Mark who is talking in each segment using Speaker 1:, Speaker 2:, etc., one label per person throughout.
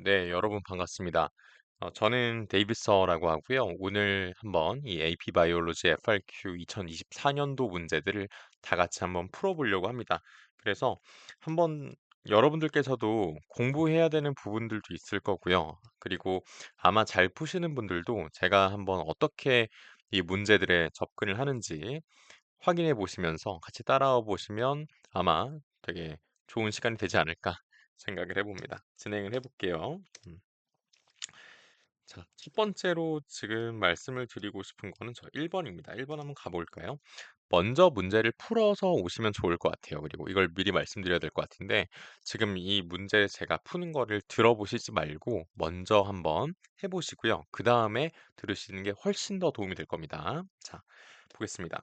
Speaker 1: 네, 여러분 반갑습니다. 저는 데이비서라고 하고요. 오늘 한번 이 AP 바이올로지 FRQ 2024년도 문제들을 다 같이 한번 풀어보려고 합니다. 그래서 한번 여러분들께서도 공부해야 되는 부분들도 있을 거고요. 그리고 아마 잘 푸시는 분들도 제가 한번 어떻게 이 문제들에 접근을 하는지 확인해 보시면서 같이 따라와 보시면 아마 되게 좋은 시간이 되지 않을까 생각을 해봅니다. 진행을 해볼게요. 자, 첫 번째로 지금 말씀을 드리고 싶은 거는 저 1번입니다. 1번 한번 가볼까요? 먼저 문제를 풀어서 오시면 좋을 것 같아요. 그리고 이걸 미리 말씀드려야 될 것 같은데 지금 이 문제 제가 푸는 거를 들어보시지 말고 먼저 한번 해보시고요. 그 다음에 들으시는 게 훨씬 더 도움이 될 겁니다. 자, 보겠습니다.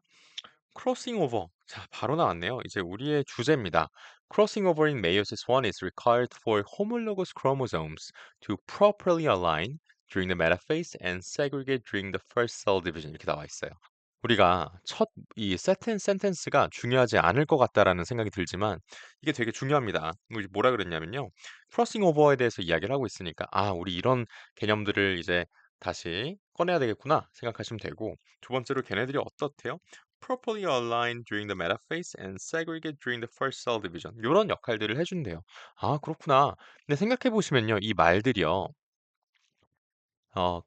Speaker 1: 크로싱 오버. 자, 바로 나왔네요. 이제 우리의 주제입니다. Crossing over in meiosis 1 is required for homologous chromosomes to properly align during the metaphase and segregate during the first cell division. 이렇게 나와 있어요. 우리가 첫 이 센텐스가 중요하지 않을 것 같다라는 생각이 들지만 이게 되게 중요합니다. 우리 뭐라 그랬냐면요. 크로싱 오버에 대해서 이야기를 하고 있으니까 우리 이런 개념들을 이제 다시 꺼내야 되겠구나 생각하시면 되고 두 번째로 걔네들이 어떻대요? properly aligned during the metaphase and segregate during the first cell division. 요런 역할들을 해준대요. 아, 그렇구나. 근데 생각해 보시면요. 이 말들이요.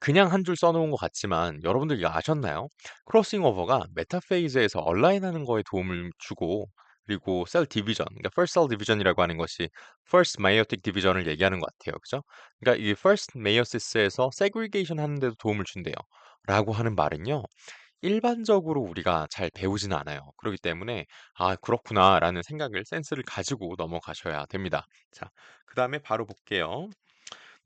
Speaker 1: 그냥 한 줄 써놓은 것 같지만 여러분들 이거 아셨나요? 크로싱 오버가 메타페이즈에서 얼라인하는 거에 도움을 주고 그리고 셀 디비전, 그러니까 first cell division이라고 하는 것이 first meiotic division을 얘기하는 것 같아요. 그죠? 그러니까 이 first meiosis에서 segregation 하는 데도 도움을 준대요. 라고 하는 말은요. 일반적으로 우리가 잘 배우지는 않아요. 그렇기 때문에 '아 그렇구나.'라는 생각을 센스를 가지고 넘어가셔야 됩니다. 자, 그다음에 바로 볼게요.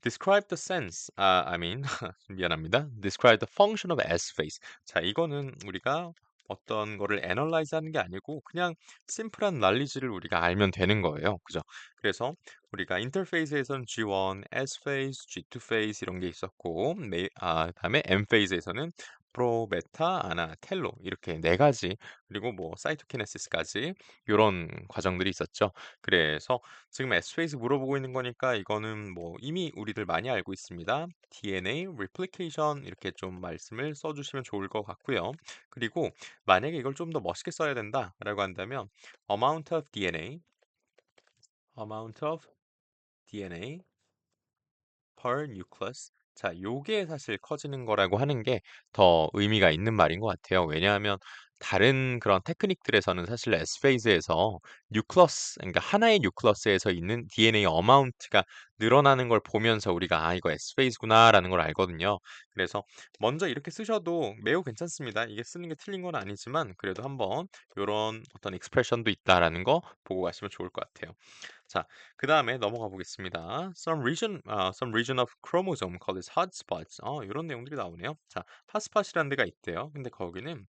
Speaker 1: Describe the sense I mean 미안합니다. Describe the function of S phase. 자, 이거는 우리가 어떤 거를 애널라이즈 하는 게 아니고 그냥 심플한 난리지를 우리가 알면 되는 거예요. 그죠? 그래서 우리가 인터페이스에서는 G1, S phase, G2 phase 이런 게 있었고 그다음에 M phase에서는 프로, 메타, 아나, 텔로 이렇게 네 가지 그리고 뭐 사이토키네시스까지 요런 과정들이 있었죠. 그래서 지금 S-phase 물어보고 있는 거니까 이거는 뭐 이미 우리들 많이 알고 있습니다. DNA, replication 이렇게 좀 말씀을 써주시면 좋을 것 같고요. 그리고 만약에 이걸 좀 더 멋있게 써야 된다라고 한다면 amount of DNA, amount of DNA per nucleus. 자, 요게 사실 커지는 거라고 하는 게 더 의미가 있는 말인 것 같아요. 왜냐하면 다른 그런 테크닉들에서는 사실 S 페이즈에서 뉴클러스, 그러니까 하나의 뉴클러스에서 있는 DNA 어마운트가 늘어나는 걸 보면서 우리가 이거 S 페이즈구나라는 걸 알거든요. 그래서 먼저 이렇게 쓰셔도 매우 괜찮습니다. 이게 쓰는 게 틀린 건 아니지만 그래도 한번 요런 어떤 익스프레션도 있다라는 거 보고 가시면 좋을 것 같아요. 자, 그다음에 넘어가 보겠습니다. Some region of chromosome called as hotspots. 이런 내용들이 나오네요. 자, 핫스팟이라는 데가 있대요. 근데 거기는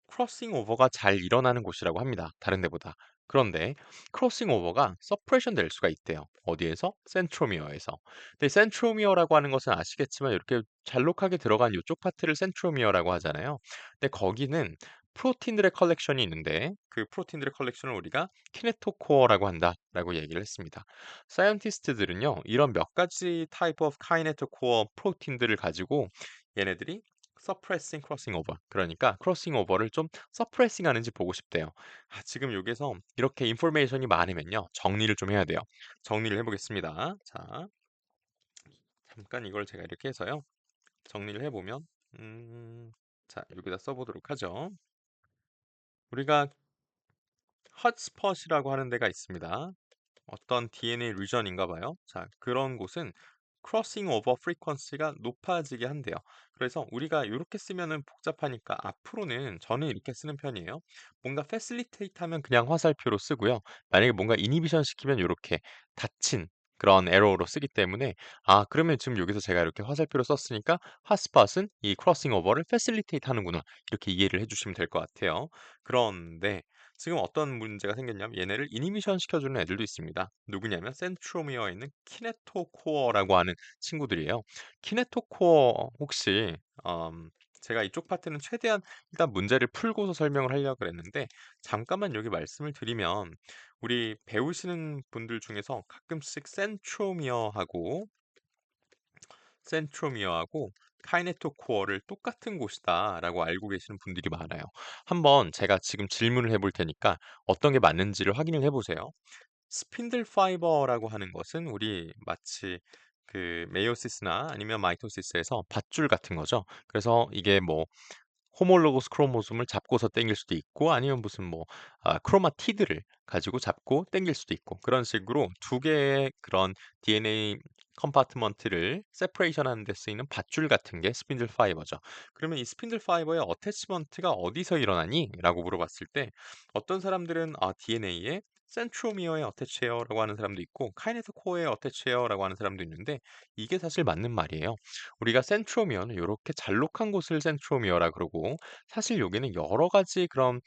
Speaker 1: 크로싱 오버가 잘 일어나는 곳이라고 합니다. 다른 데보다. 그런데 크로싱 오버가 서프레션 될 수가 있대요. 어디에서? 센트로미어에서. 근데 센트로미어라고 하는 것은 아시겠지만 이렇게 잘록하게 들어간 이쪽 파트를 센트로미어라고 하잖아요. 근데 거기는 프로틴들의 컬렉션이 있는데 그 프로틴들의 컬렉션을 우리가 키네토코어라고 한다라고 얘기를 했습니다. 사이언티스트들은요. 이런 몇 가지 타입 오브 카이네토코어 프로틴들을 가지고 얘네들이 suppressing crossing over. 그러니까 크로싱 오버를 좀 서프레싱 하는지 보고 싶대요. 지금 여기서 이렇게 인포메이션이 많으면요. 정리를 좀 해야 돼요. 정리를 해보겠습니다. 자, 잠깐 이걸 제가 이렇게 해서요. 정리를 해보면, 자, 여기다 써보도록 하죠. 우리가 핫스팟이라고 하는 데가 있습니다. 어떤 DNA 리전인가 봐요. 자, 그런 곳은 크로싱 오버 프리퀀시가 높아지게 한대요. 그래서 우리가 이렇게 쓰면은 복잡하니까 앞으로는 저는 이렇게 쓰는 편이에요. 뭔가 패실리테이트 하면 그냥 화살표로 쓰고요. 만약에 뭔가 이니비션 시키면 이렇게 닫힌 그런 에러로 쓰기 때문에 그러면 지금 여기서 제가 이렇게 화살표로 썼으니까 핫스팟은 이 크로싱 오버를 패실리테이트 하는구나. 이렇게 이해를 해주시면 될 것 같아요. 그런데 지금 어떤 문제가 생겼냐면 얘네를 이니비션 시켜주는 애들도 있습니다. 누구냐면 센트로미어에 있는 키네토코어라고 하는 친구들이에요. 키네토코어 혹시 제가 이쪽 파트는 최대한 일단 문제를 풀고서 설명을 하려고 그랬는데 잠깐만 여기 말씀을 드리면 우리 배우시는 분들 중에서 가끔씩 센트로미어하고 카이네토코어를 똑같은 곳이다라고 알고 계시는 분들이 많아요. 한번 제가 지금 질문을 해볼 테니까 어떤 게 맞는지를 확인을 해보세요. 스핀들 파이버라고 하는 것은 우리 마치 그 메이오시스나 아니면 마이토시스에서 밧줄 같은 거죠. 그래서 이게 뭐 호몰로고스 크로모솜을 잡고서 당길 수도 있고 아니면 무슨 뭐 크로마티드를 가지고 잡고 당길 수도 있고 그런 식으로 두 개의 그런 DNA 컴파트먼트를 세퍼레이션 하는 데 쓰이는 밧줄 같은 게 스핀들 파이버죠. 그러면 이 스핀들 파이버의 어태치먼트가 어디서 일어나니? 라고 물어봤을 때 어떤 사람들은 DNA에 센트로미어에 어태치해요라고 하는 사람도 있고 카이네토 코어에 어태치해요라고 하는 사람도 있는데 이게 사실 맞는 말이에요. 우리가 센트로미어는 요렇게 잘록한 곳을 센트로미어라 그러고 사실 여기는 여러 가지 그런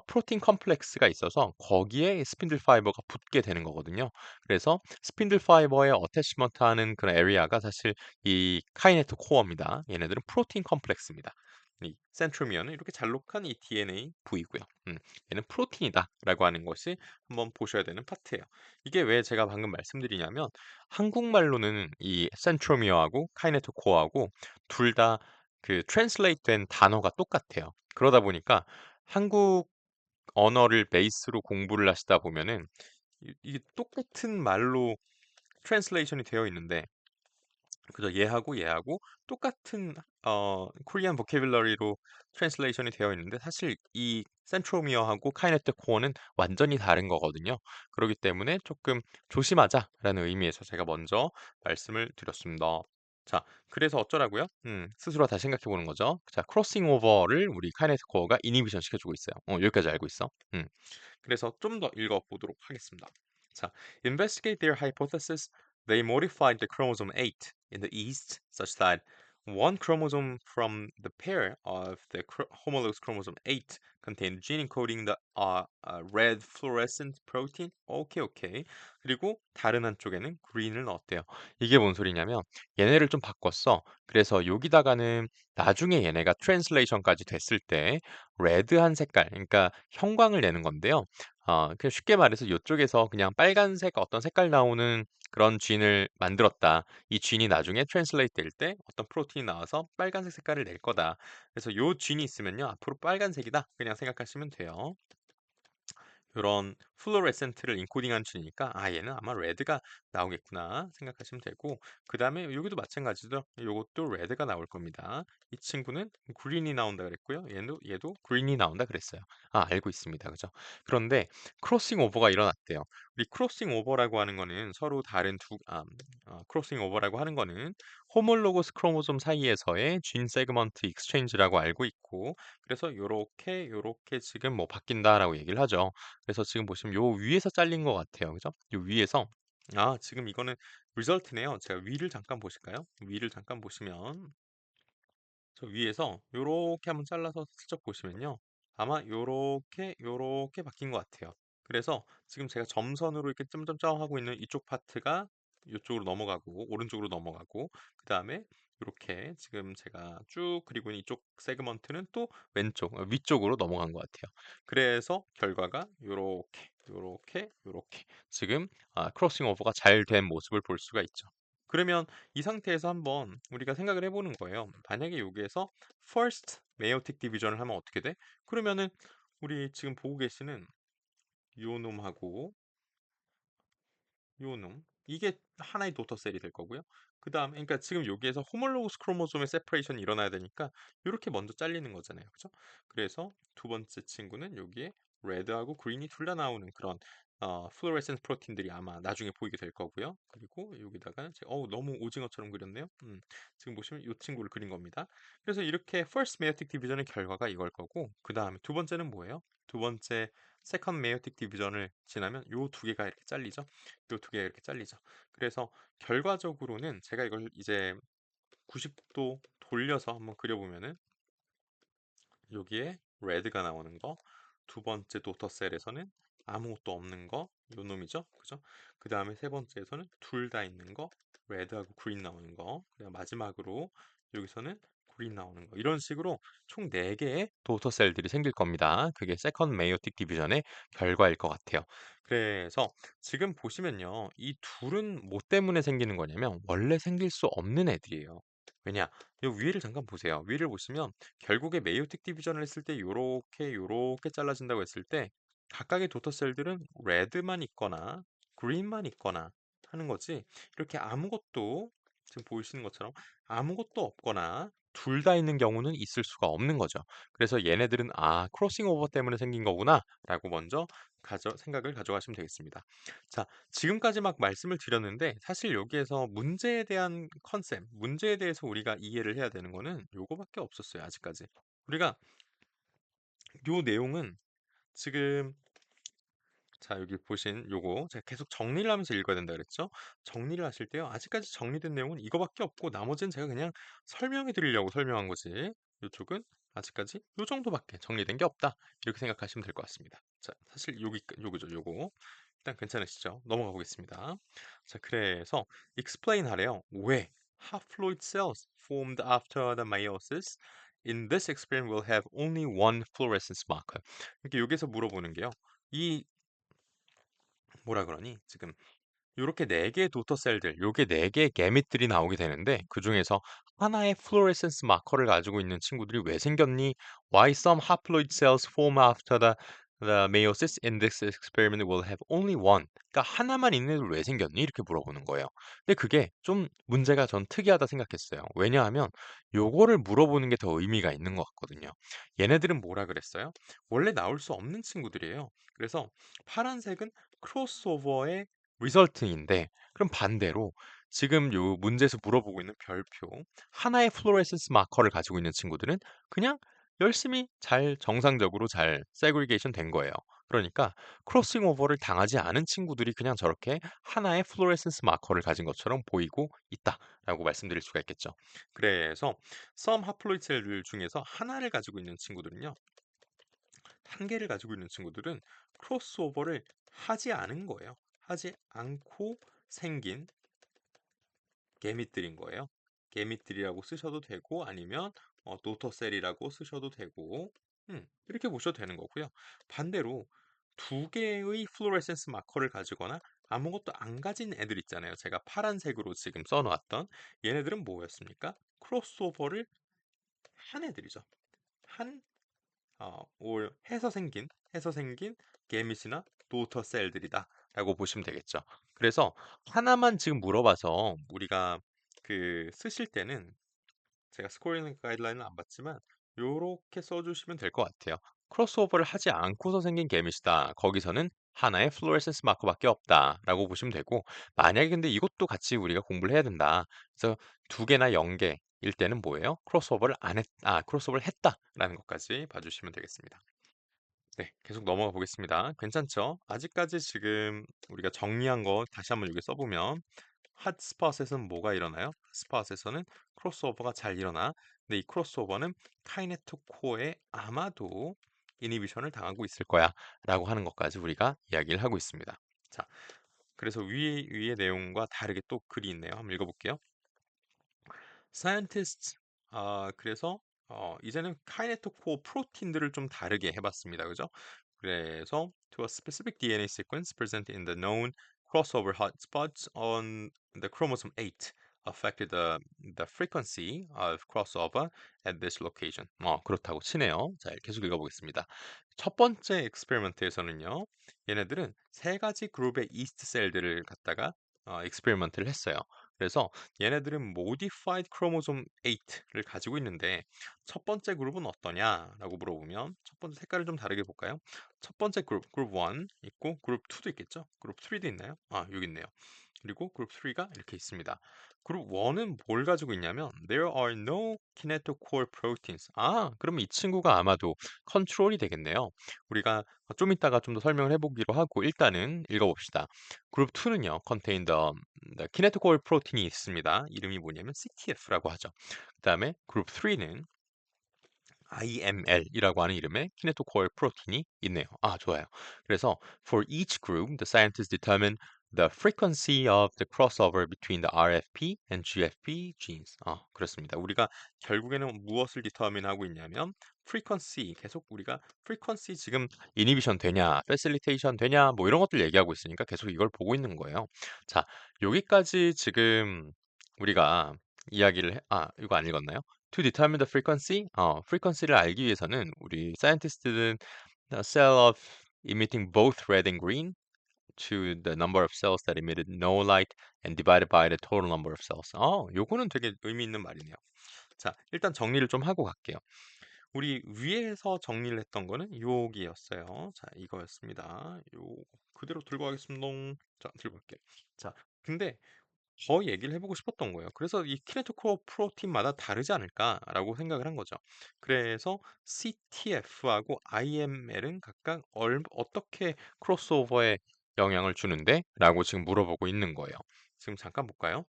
Speaker 1: 프로틴 컴플렉스가 있어서 거기에 스핀들 파이버가 붙게 되는 거거든요. 그래서 스핀들 파이버의 어태치먼트 하는 그런 에리아가 사실 이 카이네토 코어입니다. 얘네들은 프로틴 컴플렉스입니다. 이 센트로미어는 이렇게 잘록한 이 DNA 부위고요. 얘는 프로틴이다라고 하는 것이 한번 보셔야 되는 파트예요. 이게 왜 제가 방금 말씀드리냐면 한국말로는 이 센트로미어하고 카이네토코어하고 둘 다 그 트랜슬레이트 된 단어가 똑같아요. 그러다 보니까 한국 언어를 베이스로 공부를 하시다 보면은 이게 똑같은 말로 트랜슬레이션이 되어 있는데 그죠? 얘하고 똑같은 코리안 보캐블러리로 트랜슬레이션이 되어 있는데 사실 이 센트로미어하고 카이네트 코어는 완전히 다른 거거든요. 그렇기 때문에 조금 조심하자라는 의미에서 제가 먼저 말씀을 드렸습니다. 자, 그래서 어쩌라고요? 스스로 다시 생각해 보는 거죠. 자, 크로싱 오버를 우리 카이네트 코어가 이니비션 시켜주고 있어요. 여기까지 알고 있어. 그래서 좀 더 읽어보도록 하겠습니다. 자, investigate their hypothesis. They modified the chromosome 8 in the east such that one chromosome from the pair of the homologous chromosome 8 contained gene encoding the red fluorescent protein. 오케이, 오케이. 그리고 다른 한쪽에는 green을 넣었대요. 이게 뭔 소리냐면 얘네를 좀 바꿨어. 그래서 여기다가는 나중에 얘네가 트랜슬레이션까지 됐을 때 레드한 색깔, 그러니까 형광을 내는 건데요. 그 쉽게 말해서 이쪽에서 그냥 빨간색 어떤 색깔 나오는 그런 쥔을 만들었다. 이 쥔이 나중에 트랜슬레이트 될 때 어떤 프로틴이 나와서 빨간색 색깔을 낼 거다. 그래서 요 쥔이 있으면요. 앞으로 빨간색이다. 그냥 생각하시면 돼요. 요런 플로레센트를 인코딩한 쥐니까 얘는 아마 레드가 나오겠구나 생각하시면 되고 그다음에 여기도 마찬가지죠. 요것도 레드가 나올 겁니다. 이 친구는 그린이 나온다 그랬고요. 얘도 그린이 나온다 그랬어요. 알고 있습니다. 그죠? 그런데 크로싱 오버가 일어났대요. 우리 크로싱 오버라고 하는 거는 서로 다른 크로싱 오버라고 하는 거는 호몰로고스 크로모솜 사이에서의 진 세그먼트 익스체인지라고 알고 있고 그래서 요렇게 지금 뭐 바뀐다라고 얘기를 하죠. 그래서 지금 보시면 요 위에서 잘린 것 같아요. 그죠? 요 위에서 지금 이거는 리절트네요. 제가 위를 잠깐 보실까요? 위를 잠깐 보시면 저 위에서 요렇게 한번 잘라서 슬쩍 보시면요. 아마 요렇게 바뀐 것 같아요. 그래서 지금 제가 점선으로 이렇게 점점점 하고 있는 이쪽 파트가 이쪽으로 넘어가고 오른쪽으로 넘어가고 그 다음에 이렇게 지금 제가 쭉 그리고 있는 이쪽 세그먼트는 또 위쪽으로 넘어간 것 같아요. 그래서 결과가 요렇게 지금 크로싱 오버가 잘 된 모습을 볼 수가 있죠. 그러면 이 상태에서 한번 우리가 생각을 해보는 거예요. 만약에 여기에서 first meiotic division을 하면 어떻게 돼? 그러면은 우리 지금 보고 계시는 요 놈하고 요 놈. 이게 하나의 도터셀이 될 거고요. 그 다음에, 그러니까 지금 여기에서 호몰로고스 크로모솜의 세퍼레이션이 일어나야 되니까 이렇게 먼저 잘리는 거잖아요. 그죠? 그래서 두 번째 친구는 여기에 레드하고 그린이 둘 다 나오는 그런 플로레센스 프로틴들이 아마 나중에 보이게 될 거고요. 그리고 여기다가 너무 오징어처럼 그렸네요. 지금 보시면 이 친구를 그린 겁니다. 그래서 이렇게 first meiotic division의 결과가 이걸 거고 그 다음에 두 번째는 뭐예요? 두 번째 세컨드 메이오틱 디비전을 지나면 요 두 개가 이렇게 잘리죠. 요 두 개가 이렇게 잘리죠. 그래서 결과적으로는 제가 이걸 이제 90도 돌려서 한번 그려보면은 여기에 레드가 나오는 거, 두 번째 도터셀에서는 아무것도 없는 거, 요 놈이죠. 그죠? 그 다음에 세 번째에서는 둘 다 있는 거, 레드하고 그린 나오는 거, 그리고 마지막으로 여기서는 불이 나오는 거. 이런 식으로 총 4개의 도터 셀들이 생길 겁니다. 그게 세컨드 메이오틱 디비전의 결과일 것 같아요. 그래서 지금 보시면요. 이 둘은 뭐 때문에 생기는 거냐면 원래 생길 수 없는 애들이에요. 왜냐? 요 위를 잠깐 보세요. 위를 보시면 결국에 메이오틱 디비전을 했을 때 요렇게 잘라진다고 했을 때 각각의 도터 셀들은 레드만 있거나 그린만 있거나 하는 거지. 이렇게 아무것도 지금 보이시는 것처럼 아무것도 없거나 둘 다 있는 경우는 있을 수가 없는 거죠. 그래서 얘네들은 크로싱 오버 때문에 생긴 거구나라고 먼저 생각을 가져가시면 되겠습니다. 자, 지금까지 막 말씀을 드렸는데 사실 여기에서 문제에 대한 컨셉, 문제에 대해서 우리가 이해를 해야 되는 거는 요거밖에 없었어요, 아직까지. 우리가 요 내용은 지금 자, 여기 보신 요거 제가 계속 정리를 하면서 읽어야 된다 그랬죠? 정리를 하실 때요. 아직까지 정리된 내용은 이거밖에 없고 나머지는 제가 그냥 설명해 드리려고 설명한 거지. 요쪽은 아직까지 요 정도밖에 정리된 게 없다. 이렇게 생각하시면 될 것 같습니다. 자, 사실 요거죠, 요거. 일단 괜찮으시죠? 넘어가 보겠습니다. 자, 그래서 explain 하래요. 왜 haploid cells formed after the meiosis in this experiment will have only one fluorescence marker. 이렇게 여기서 물어보는 게요. 이 뭐라 그러니? 지금 요렇게 4개의 도터 셀들, 요게 4개의 게밋들이 나오게 되는데 그중에서 하나의 플로레센스 마커를 가지고 있는 친구들이 왜 생겼니? Why some haploid cells form after the meiosis in this experiment will have only one. 그러니까 하나만 있는 애들 왜 생겼니? 이렇게 물어보는 거예요. 근데 그게 좀 문제가 전 특이하다 생각했어요. 왜냐하면 요거를 물어보는 게 더 의미가 있는 것 같거든요. 얘네들은 뭐라 그랬어요? 원래 나올 수 없는 친구들이에요. 그래서 파란색은 크로스오버의 리설팅인데 그럼 반대로 지금 요 문제에서 물어보고 있는 별표 하나의 플로레센스 마커를 가지고 있는 친구들은 그냥 열심히 잘 정상적으로 잘 세그리게이션 된 거예요. 그러니까 크로싱 오버를 당하지 않은 친구들이 그냥 저렇게 하나의 플로레센스 마커를 가진 것처럼 보이고 있다라고 말씀드릴 수가 있겠죠. 그래서 썸 하플로이드 셀 중에서 하나를 가지고 있는 친구들은요. 한 개를 가지고 있는 친구들은 크로스오버를 하지 않은 거예요. 하지 않고 생긴 게밋들인 거예요. 게밋들이라고 쓰셔도 되고 아니면 도터셀이라고 쓰셔도 되고 이렇게 보셔도 되는 거고요. 반대로 두 개의 플로레센스 마커를 가지거나 아무것도 안 가진 애들 있잖아요. 제가 파란색으로 지금 써놓았던 얘네들은 뭐였습니까? 크로스오버를 한 애들이죠. 한 올 해서 생긴 게밋이나 도터 셀들이다라고 보시면 되겠죠. 그래서 하나만 지금 물어봐서 우리가 그 쓰실 때는 제가 스코링 가이드라인은 안 봤지만 요렇게 써주시면 될 것 같아요. 크로스오버를 하지 않고서 생긴 게밋이다. 거기서는 하나의 플로레센스 마커밖에 없다라고 보시면 되고 만약에 근데 이것도 같이 우리가 공부를 해야 된다. 그래서 두 개나 0개일 때는 뭐예요? 크로스오버를 했다라는 것까지 봐주시면 되겠습니다. 네, 계속 넘어가 보겠습니다. 괜찮죠? 아직까지 지금 우리가 정리한 거 다시 한번 여기 써보면 핫스팟에서는 뭐가 일어나요? 핫스팟에서는 크로스오버가 잘 일어나. 근데 이 크로스오버는 카이네토 코어에 아마도 이니비션을 당하고 있을 거야 라고 하는 것까지 우리가 이야기를 하고 있습니다. 자, 그래서 위의 내용과 다르게 또 글이 있네요. 한번 읽어볼게요. Scientists 그래서 이제는 카이네토 코어 프로틴들을 좀 다르게 해봤습니다. 그죠? 그래서 to a specific DNA sequence present in the known crossover hotspots on the chromosome 8 affected the frequency of crossover at this location. 그렇다고 치네요. 자, 계속 읽어보겠습니다. 첫 번째 익스페리먼트에서는요. 얘네들은 세 가지 그룹의 이스트 셀들을 갖다가 익스페리먼트를 했어요. 그래서 얘네들은 modified chromosome 8를 가지고 있는데 첫 번째 그룹은 어떠냐라고 물어보면 첫 번째 색깔을 좀 다르게 볼까요? 첫 번째 그룹 1 있고 그룹 2도 있겠죠? 그룹 3도 있나요? 여기 있네요. 그리고 그룹 3가 이렇게 있습니다. 그룹 1은 뭘 가지고 있냐면 There are no kinetochore proteins. 그럼 이 친구가 아마도 컨트롤이 되겠네요. 우리가 좀 이따가 좀 더 설명을 해보기로 하고 일단은 읽어봅시다. 그룹 2는요, contain the kinetochore 프로틴이 있습니다. 이름이 뭐냐면 CTF라고 하죠. 그 다음에 그룹 3는 IML이라고 하는 이름의 키네토코어 프로틴이 있네요. 좋아요. 그래서 for each group, the scientists determine the frequency of the crossover between the RFP and GFP genes. 그렇습니다. 우리가 결국에는 무엇을 determine 하고 있냐면 frequency, 계속 우리가 frequency 지금 inhibition 되냐, facilitation 되냐, 뭐 이런 것들 얘기하고 있으니까 계속 이걸 보고 있는 거예요. 자, 여기까지 지금 우리가 이거 안 읽었나요? To determine the frequency, frequency를 알기 위해서는 우리 scientist들은 the cell of emitting both red and green to the number of cells that emitted no light and divided by the total number of cells. 요거는 되게 의미 있는 말이네요. 자, 일단 정리를 좀 하고 갈게요. 우리 위에서 정리를 했던 거는 여기였어요. 자, 이거였습니다. 요 그대로 들고 가겠습니다. 자, 들고 갈게요. 자, 근데 더 얘기를 해보고 싶었던 거예요. 그래서 이 키네토코어 프로틴마다 다르지 않을까라고 생각을 한 거죠. 그래서 CTF하고 IML은 각각 어떻게 크로스오버에 영향을 주는데? 라고 지금 물어보고 있는 거예요. 지금 잠깐 볼까요?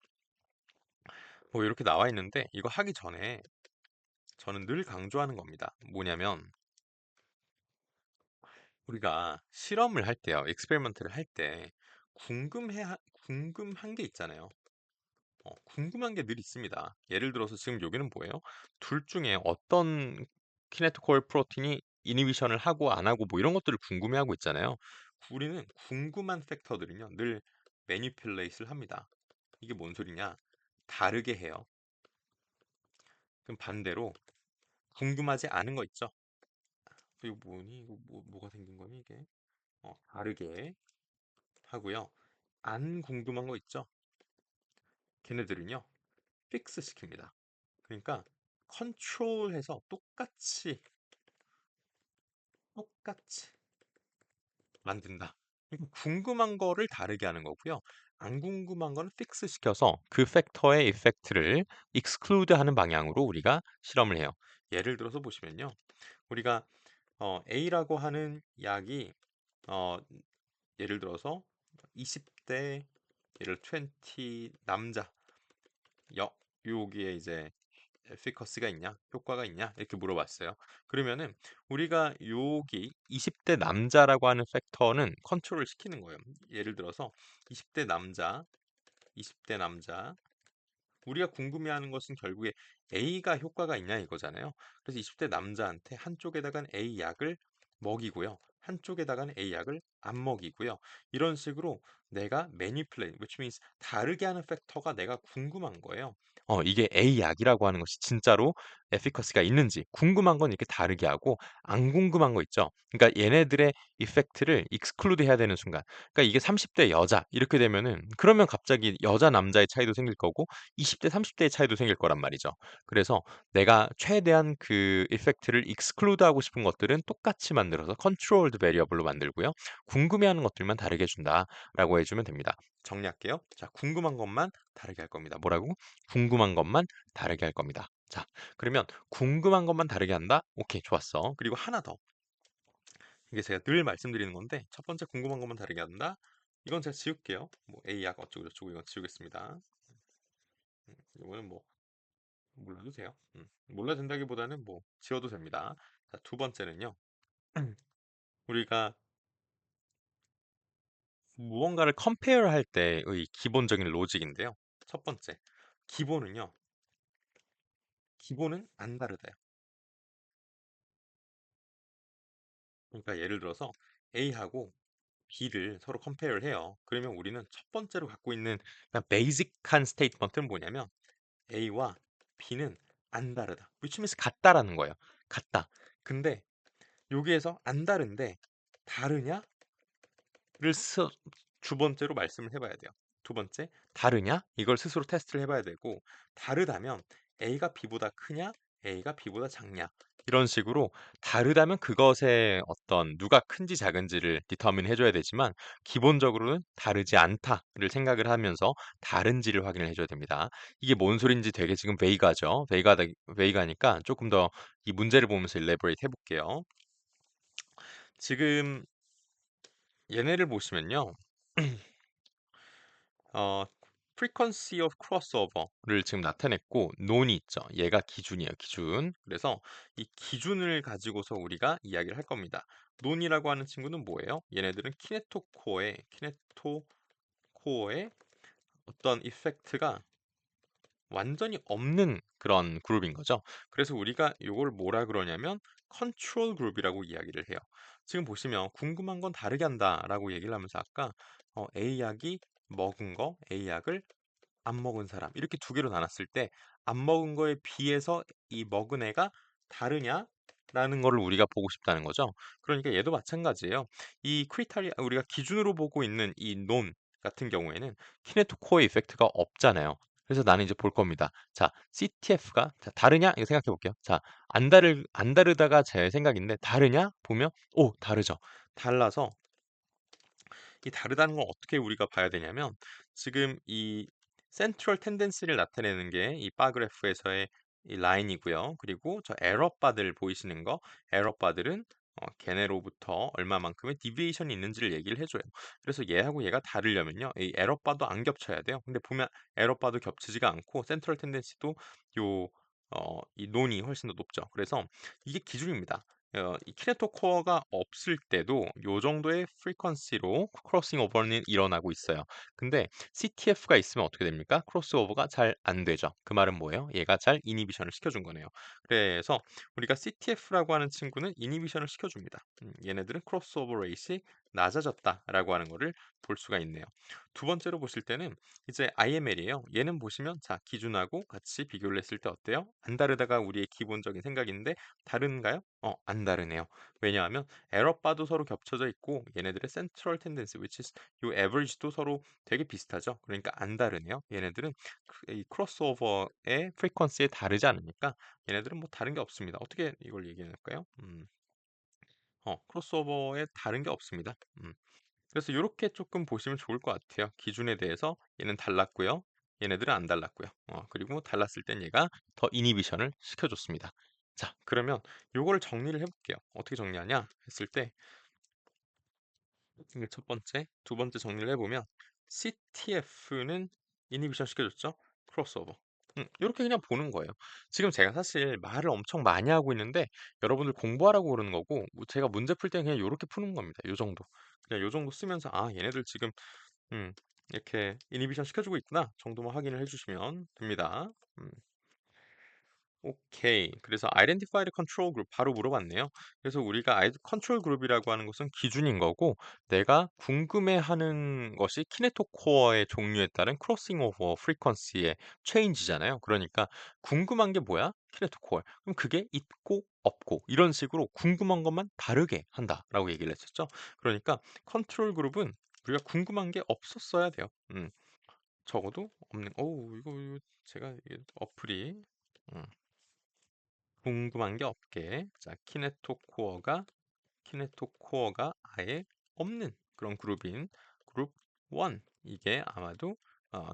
Speaker 1: 뭐 이렇게 나와 있는데 이거 하기 전에 저는 늘 강조하는 겁니다. 뭐냐면 우리가 실험을 할 때요, 익스페리먼트를 할 때 궁금한 게 있잖아요. 궁금한 게 늘 있습니다. 예를 들어서 지금 여기는 뭐예요? 둘 중에 어떤 키네토코어 프로틴이 이니비션을 하고 안 하고 뭐 이런 것들을 궁금해하고 있잖아요. 우리는 궁금한 팩터들은요, 늘 매니플레이트를 합니다. 이게 뭔 소리냐? 다르게 해요. 그럼 반대로 궁금하지 않은 거 있죠? 이거 뭐니? 이거 뭐가 생긴 거니 이게? 다르게 하고요. 안 궁금한 거 있죠? 걔네들은요, 픽스 시킵니다. 그러니까 컨트롤해서 똑같이 만든다. 그러니까 궁금한 거를 다르게 하는 거고요. 안 궁금한 거는 픽스 시켜서 그 팩터의 이펙트를 익스클루드 하는 방향으로 우리가 실험을 해요. 예를 들어서 보시면요. 우리가 A라고 하는 약이 어, 예를 들어서 20대 예를 20 남자 여기에 이제 에피커스가 있냐, 효과가 있냐 이렇게 물어봤어요. 그러면은 우리가 여기 20대 남자라고 하는 팩터는 컨트롤을 시키는 거예요. 예를 들어서 20대 남자, 20대 남자 우리가 궁금해하는 것은 결국에 A가 효과가 있냐 이거잖아요. 그래서 20대 남자한테 한쪽에다가는 A 약을 먹이고요. 한쪽에다가는 A 약을 안 먹이고요. 이런 식으로 내가 manipulate, which means 다르게 하는 팩터가 내가 궁금한 거예요. 이게 A 약이라고 하는 것이 진짜로 에피커시가 있는지 궁금한 건 이렇게 다르게 하고 안 궁금한 거 있죠. 그러니까 얘네들의 이펙트를 익스클루드 해야 되는 순간. 그러니까 이게 30대 여자 이렇게 되면은 그러면 갑자기 여자 남자의 차이도 생길 거고 20대, 30대의 차이도 생길 거란 말이죠. 그래서 내가 최대한 그 이펙트를 익스클루드 하고 싶은 것들은 똑같이 만들어서 컨트롤드 베리어블로 만들고요. 궁금해하는 것들만 다르게 해준다라고 해주면 됩니다. 정리할게요. 자, 궁금한 것만 다르게 할 겁니다. 뭐라고? 궁금한 것만 다르게 할 겁니다. 자, 그러면 궁금한 것만 다르게 한다? 오케이, 좋았어. 그리고 하나 더. 이게 제가 늘 말씀드리는 건데 첫 번째 궁금한 것만 다르게 한다. 이건 제가 지울게요. 뭐 A 약 어쩌고 저쩌고 이건 지우겠습니다. 이거는 뭐 몰라도 돼요. 몰라도 된다기보다는 뭐 지워도 됩니다. 자, 두 번째는요. 우리가 무언가를 컴페어 할 때의 기본적인 로직인데요. 첫 번째, 기본은요. 기본은 안 다르대요. 그러니까 예를 들어서 A하고 B를 서로 컴페어를 해요. 그러면 우리는 첫 번째로 갖고 있는 그냥 베이직한 스테이트먼트는 뭐냐면 A와 B는 안 다르다. which means 같다라는 거예요. 같다. 근데 여기에서 안 다른데 다르냐? 를 두 번째로 말씀을 해봐야 돼요. 두 번째, 다르냐? 이걸 스스로 테스트를 해봐야 되고, 다르다면 A가 B보다 크냐? A가 B보다 작냐? 이런 식으로 다르다면 그것의 어떤 누가 큰지 작은지를 디터민 해줘야 되지만 기본적으로는 다르지 않다를 생각을 하면서 다른지를 확인을 해줘야 됩니다. 이게 뭔 소린지 되게 지금 베이가죠. 베이가니까 조금 더 이 문제를 보면서 일레버레이트 해볼게요. 지금 얘네를 보시면요. 어, frequency of crossover를 지금 나타냈고 논이 있죠. 얘가 기준이에요. 기준. 그래서 이 기준을 가지고서 우리가 이야기를 할 겁니다. 논이라고 하는 친구는 뭐예요? 얘네들은 키네토코어의 코어에 어떤 이펙트가 완전히 없는 그런 그룹인 거죠. 그래서 우리가 요걸 뭐라 그러냐면 컨트롤 그룹이라고 이야기를 해요. 지금 보시면 궁금한 건 다르게 한다라고 얘기를 하면서 아까 A 약이 먹은 거, A 약을 안 먹은 사람 이렇게 두 개로 나눴을 때 안 먹은 거에 비해서 이 먹은 애가 다르냐라는 거를 우리가 보고 싶다는 거죠. 그러니까 얘도 마찬가지예요. 이 크리타리아 우리가 기준으로 보고 있는 이 논 같은 경우에는 키네토 코어 이펙트가 없잖아요. 그래서 나는 이제 볼 겁니다. 자, CTF가 다르냐? 이거 생각해 볼게요. 자, 안 다르다가 제 생각인데 다르냐? 보면 오, 다르죠. 달라서 이 다르다는 걸 어떻게 우리가 봐야 되냐면 지금 이 센트럴 텐덴시를 나타내는 게 이 바 그래프에서의 이 라인이고요. 그리고 저 에러 바들 보이시는 거 에러 바들은 걔네로부터 얼마만큼의 디비에이션이 있는지를 얘기를 해줘요. 그래서 얘하고 얘가 다르려면요. 이 에러 바도 안 겹쳐야 돼요. 근데 보면 에러 바도 겹치지가 않고 센트럴 텐덴시도 요 이 논이 훨씬 더 높죠. 그래서 이게 기준입니다. 이 키네토 코어가 없을 때도 요 정도의 프리퀀시로 크로싱 오버는 일어나고 있어요. 근데 CTF가 있으면 어떻게 됩니까? 크로스 오버가 잘 안 되죠. 그 말은 뭐예요? 얘가 잘 이니비션을 시켜준 거네요. 그래서 우리가 CTF라고 하는 친구는 이니비션을 시켜줍니다. 얘네들은 크로스 오버 레이시 낮아졌다라고 하는 거를 볼 수가 있네요. 두 번째로 보실 때는 이제 IML이에요. 얘는 보시면 자 기준하고 같이 비교를 했을 때 어때요? 안 다르다가 우리의 기본적인 생각인데 다른가요? 안 다르네요. 왜냐하면 에러 바도 서로 겹쳐져 있고 얘네들의 센트럴 텐덴시 which is 요 에버리지도 서로 되게 비슷하죠. 그러니까 안 다르네요. 얘네들은 이 크로스오버의 프리퀀시에 다르지 않으니까 얘네들은 뭐 다른 게 없습니다. 어떻게 이걸 얘기해 낼까요? 크로스오버에 다른 게 없습니다. 그래서 이렇게 조금 보시면 좋을 것 같아요. 기준에 대해서 얘는 달랐고요. 얘네들은 안 달랐고요. 그리고 달랐을 땐 얘가 더 이니비션을 시켜줬습니다. 자, 그러면 요거를 정리를 해볼게요. 어떻게 정리하냐 했을 때 이게 첫 번째, 두 번째 정리를 해보면 CTF는 이니비션 시켜줬죠? 크로스오버. 이렇게 그냥 보는 거예요. 지금 제가 사실 말을 엄청 많이 하고 있는데 여러분들 공부하라고 그러는 거고 뭐 제가 문제 풀 때는 그냥 이렇게 푸는 겁니다. 요 정도. 그냥 요 정도 쓰면서 아 얘네들 지금 음, 이렇게 이니비션 시켜주고 있구나 정도만 확인을 해주시면 됩니다. 음. 오케이. 그래서 identify the control group 바로 물어봤네요. 그래서 우리가 컨트롤 그룹이라고 하는 것은 기준인 거고 내가 궁금해하는 것이 키네토 코어의 종류에 따른 크로싱 오버 프리퀀시의 체인지잖아요. 그러니까 궁금한 게 뭐야? 키네토 코어. 그럼 그게 있고 없고 이런 식으로 궁금한 것만 다르게 한다라고 얘기를 했었죠. 그러니까 컨트롤 그룹은 우리가 궁금한 게 없었어야 돼요. 적어도 없는. 이거 제가 이게 어플이 음. 궁금한 게 없게 자 키네토 코어가 아예 없는 그런 그룹인 그룹 1 이게 아마도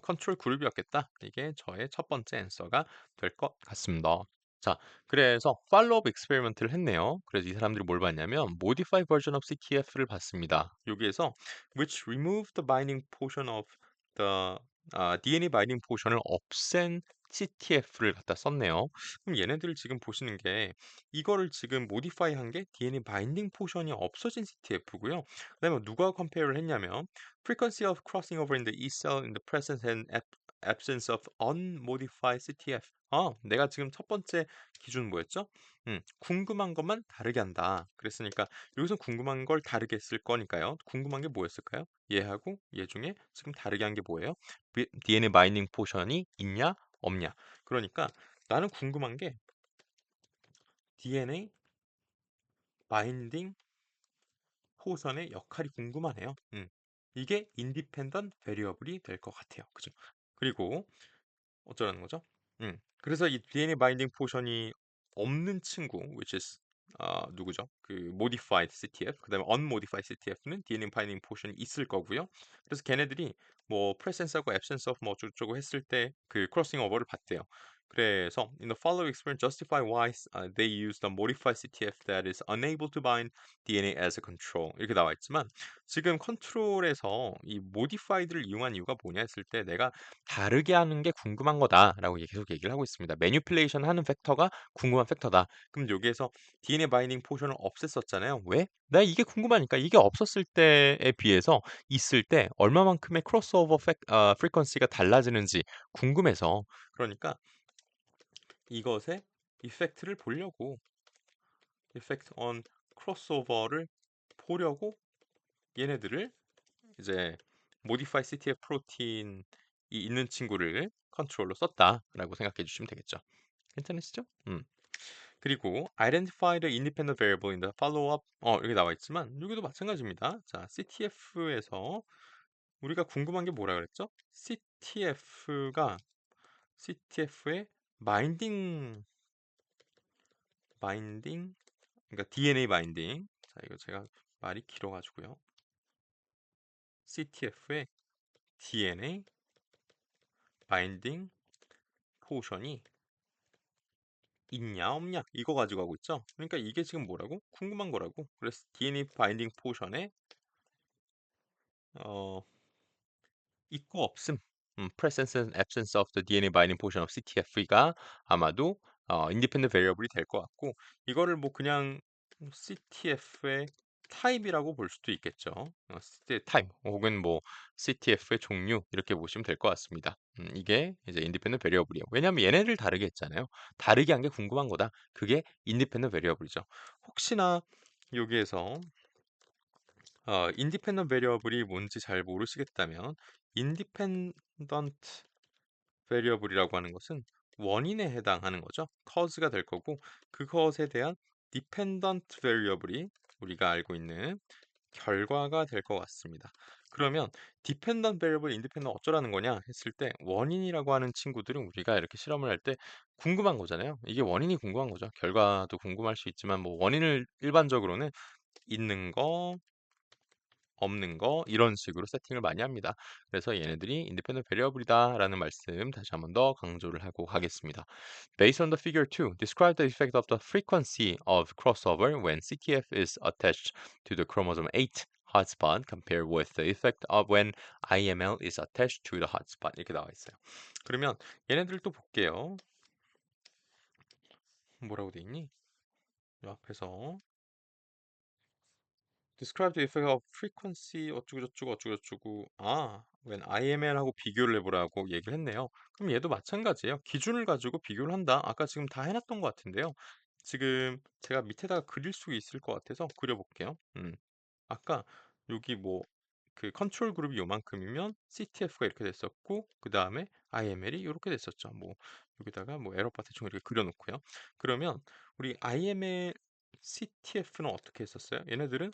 Speaker 1: 컨트롤 그룹이었겠다. 이게 저의 첫 번째 앤서가 될 것 같습니다. 자, 그래서 팔로업 익스페리먼트를 했네요. 그래서 이 사람들이 뭘 봤냐면 modified version of CTF를 봤습니다. 여기에서 which removed the binding portion of the DNA binding 포션을 없앤 CTF를 갖다 썼네요. 그럼 얘네들 지금 보시는 게 이거를 지금 모디파이 한 게 DNA 바인딩 포션이 없어진 CTF고요. 그다음에 누가 컴페어를 했냐면 frequency of crossing over in the E cell in the presence and absence of unmodified CTF. 내가 지금 첫 번째 기준 뭐였죠? 궁금한 것만 다르게 한다. 그랬으니까 여기서 궁금한 걸 다르게 쓸 거니까요. 궁금한 게 뭐였을까요? 얘하고 얘 중에 지금 다르게 한 게 뭐예요? DNA 바인딩 포션이 있냐 없냐. 그러니까 나는 궁금한 게 DNA 바인딩 포션의 역할이 궁금하네요. 이게 인디펜던트 베리어블이 될 것 같아요. 그죠? 그리고 어쩌라는 거죠? 그래서 이 DNA 바인딩 포션이 없는 친구, which is 누구죠? 그 modified CTF, 그다음에 unmodified CTF는 DNA 바인딩 포션이 있을 거고요. 그래서 걔네들이 뭐 presence하고 absence of 뭐 어쩌고저쩌고 했을 때 그 크로싱 오버를 봤대요. 그래서 in the following experiment, justify why they used a modified CTF that is unable to bind DNA as a control. 이렇게 나와 있지만 지금 컨트롤에서 이 modified를 이용한 이유가 뭐냐 했을 때 내가 다르게 하는 게 궁금한 거다라고 계속 얘기를 하고 있습니다. 매니플레이션 하는 팩터가 궁금한 팩터다. 그럼 여기에서 DNA 바이닝 포션을 없앴었잖아요. 왜? 나 이게 궁금하니까 이게 없었을 때에 비해서 있을 때 얼마만큼의 크로스오버 프리퀀시가 달라지는지 궁금해서 그러니까 이것의 이펙트를 보려고 이펙트 on 크로스오버를 보려고 얘네들을 이제 모디파이 CTF 프로틴이 있는 친구를 컨트롤로 썼다라고 생각해 주시면 되겠죠. 괜찮으시죠? 그리고 identify the independent variable in the follow-up 여기 나와 있지만 여기도 마찬가지입니다. 자, CTF에서 우리가 궁금한 게 뭐라 그랬죠? CTF의 바인딩 그러니까 DNA 바인딩. 자, 이거 제가 말이 길어가지고요. CTF의 DNA 바인딩 포션이 있냐 없냐 이거 가지고 하고 있죠. 그러니까 이게 지금 뭐라고? 궁금한 거라고. 그래서 DNA 바인딩 포션에 어, 있고 없음. presence and absence of the DNA binding portion of CTF가 아마도 independent variable이 될 것 같고 이거를 뭐 그냥 CTF의 타입이라고 볼 수도 있겠죠. CTF 타입 혹은 뭐 CTF의 종류 이렇게 보시면 될 것 같습니다. 이게 이제 independent variable이에요. 왜냐하면 얘네들 다르게 했잖아요. 다르게 한 게 궁금한 거다. 그게 independent variable이죠. 혹시나 여기에서 인디펜던트 베리어블이 뭔지 잘 모르시겠다면 인디펜던트 베리어블이라고 하는 것은 원인에 해당하는 거죠. cause가 될 거고 그것에 대한 디펜던트 베리어블이 우리가 알고 있는 결과가 될 것 같습니다. 그러면 디펜던트 베리어블, 인디펜던트 어쩌라는 거냐 했을 때 원인이라고 하는 친구들은 우리가 이렇게 실험을 할 때 궁금한 거잖아요. 이게 원인이 궁금한 거죠. 결과도 궁금할 수 있지만 뭐 원인을 일반적으로는 있는 거, 없는 거 이런 식으로 세팅을 많이 합니다. 그래서 얘네들이 independent variable이다라는 말씀 다시 한번 더 강조를 하고 가겠습니다. Based on the figure 2, describe the effect of the frequency of crossover when CTF is attached to the chromosome 8 hotspot compared with the effect of when IML is attached to the hotspot 이렇게 나와 있어요. 그러면 얘네들 또 볼게요. 뭐라고 돼 있니? 이 앞에서 Describe the effect of frequency 어쩌고저쩌고 when IML하고 비교를 해보라고 얘기를 했네요. 그럼 얘도 마찬가지예요. 기준을 가지고 비교를 한다. 아까 지금 다 해놨던 것 같은데요. 지금 제가 밑에다가 그릴 수 있을 것 같아서 그려볼게요. 아까 여기 뭐 그 컨트롤 그룹이 요만큼이면 CTF가 이렇게 됐었고 그 다음에 IML이 이렇게 됐었죠. 뭐 여기다가 뭐 에러바 대충 이렇게 그려놓고요. 그러면 우리 IML CTF는 어떻게 했었어요? 얘네들은